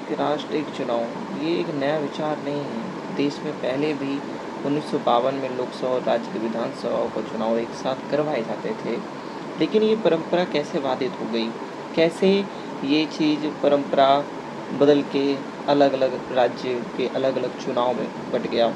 एक राष्ट्र एक चुनाव ये एक नया विचार नहीं है। देश में पहले भी 1952 में लोकसभा और राज्य की विधानसभाओं का चुनाव एक साथ करवाए जाते थे। लेकिन ये परंपरा कैसे बाधित हो गई? कैसे ये चीज़ परंपरा बदल के अलग अलग राज्य के अलग अलग चुनाव में बट गया?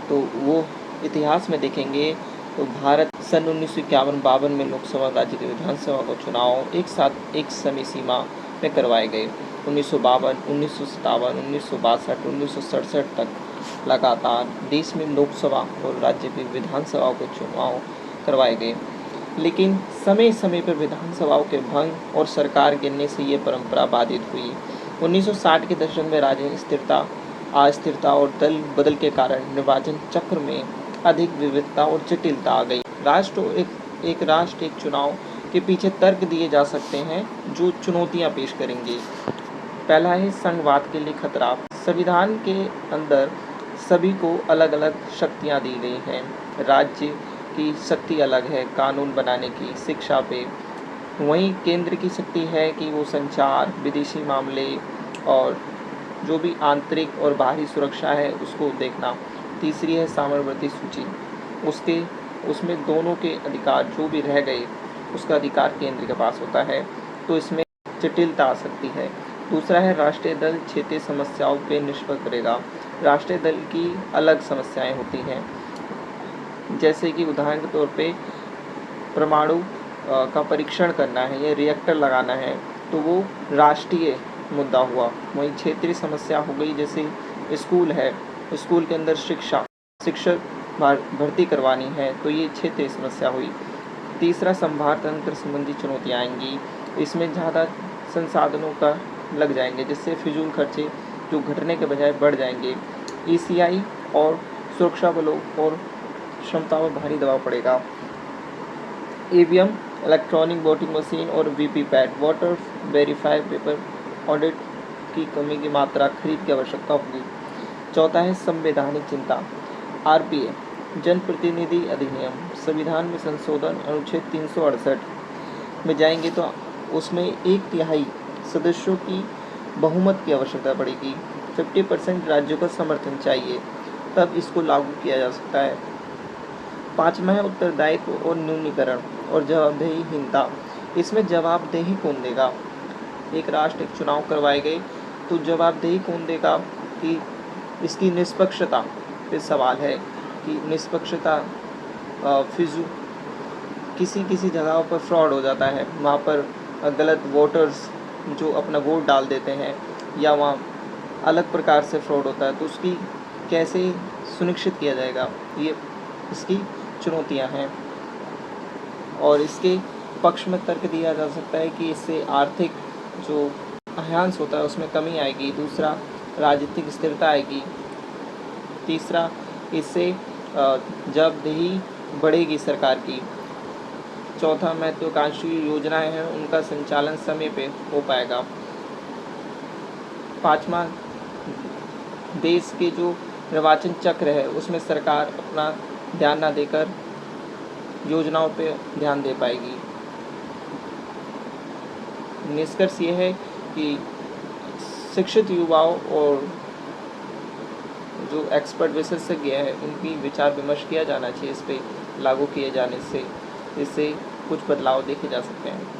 तो वो इतिहास में देखेंगे तो भारत सन 1951-52 में लोकसभा राज्य की विधानसभा का चुनाव एक साथ एक समय सीमा में करवाए गए। 1952, 1957, 1962, 1967 तक लगातार देश में लोकसभा और राज्य की विधानसभाओं के चुनाव करवाए गए। लेकिन समय समय पर विधानसभाओं के भंग और सरकार गिरने से ये परंपरा बाधित हुई। 1960 के दशक में राजनीतिक स्थिरता, अस्थिरता और दल बदल के कारण निर्वाचन चक्र में अधिक विविधता और जटिलता आ गई। एक राष्ट्र एक चुनाव के पीछे तर्क दिए जा सकते हैं जो चुनौतियां पेश करेंगे। पहला है संघवाद के लिए खतरा। संविधान के अंदर सभी को अलग अलग शक्तियां दी गई हैं। राज्य की शक्ति अलग है कानून बनाने की, शिक्षा पे। वहीं केंद्र की शक्ति है कि वो संचार, विदेशी मामले और जो भी आंतरिक और बाहरी सुरक्षा है उसको देखना। तीसरी है सामर्थ्य सूची। उसमें दोनों के अधिकार जो भी रह गए उसका अधिकार केंद्र के पास होता है, तो इसमें जटिलता आ सकती है। दूसरा है राष्ट्रीय दल क्षेत्रीय समस्याओं पे निर्भर करेगा। राष्ट्रीय दल की अलग समस्याएं होती हैं, जैसे कि उदाहरण के तौर पे परमाणु का परीक्षण करना है या रिएक्टर लगाना है, तो वो राष्ट्रीय मुद्दा हुआ। वहीं क्षेत्रीय समस्या हो गई, जैसे स्कूल है, स्कूल के अंदर शिक्षक भर्ती करवानी है, तो ये क्षेत्रीय समस्या हुई। तीसरा संभार तंत्र संबंधी चुनौतियाँ आएंगी। इसमें ज़्यादा संसाधनों का लग जाएंगे, जिससे फिजूल खर्चे जो घटने के बजाय बढ़ जाएंगे। ईसीआई और सुरक्षा बलों और क्षमता पर भारी दबाव पड़ेगा। ईवीएम, इलेक्ट्रॉनिक वोटिंग मशीन और VVPAT, voter verify paper audit की कमी की मात्रा, खरीद की आवश्यकता होगी। चौथा है संवैधानिक चिंता। आरपीए, जनप्रतिनिधि अधिनियम, संविधान में संशोधन अनुच्छेद 368 में जाएंगे तो उसमें 1/3 सदस्यों की बहुमत की आवश्यकता पड़ेगी। 50% राज्यों का समर्थन चाहिए, तब इसको लागू किया जा सकता है। पाँचवा है उत्तरदायित्व और न्यूनीकरण और जवाबदेहीहीनता। इसमें जवाबदेही कौन देगा? एक राष्ट्र एक चुनाव करवाए गए तो जवाबदेही कौन देगा कि इसकी निष्पक्षता पे सवाल है कि निष्पक्षता किसी जगहों पर फ्रॉड हो जाता है, वहाँ पर गलत वोटर्स जो अपना वोट डाल देते हैं या वहाँ अलग प्रकार से फ्रॉड होता है, तो उसकी कैसे सुनिश्चित किया जाएगा, ये इसकी चुनौतियाँ हैं। और इसके पक्ष में तर्क दिया जा सकता है कि इससे आर्थिक जो अहंस होता है उसमें कमी आएगी। दूसरा, राजनीतिक स्थिरता आएगी। तीसरा, इससे जवाबदेही बढ़ेगी सरकार की। चौथा, महत्वाकांक्षी योजनाएं हैं उनका संचालन समय पे हो पाएगा। पाँचवा, देश के जो निर्वाचन चक्र है उसमें सरकार अपना ध्यान ना देकर योजनाओं पे ध्यान दे पाएगी। निष्कर्ष ये है कि शिक्षित युवाओं और जो एक्सपर्ट विशेषज्ञ हैं उनकी विचार विमर्श किया जाना चाहिए इस पे लागू किए जाने से, इससे कुछ बदलाव देखे जा सकते हैं।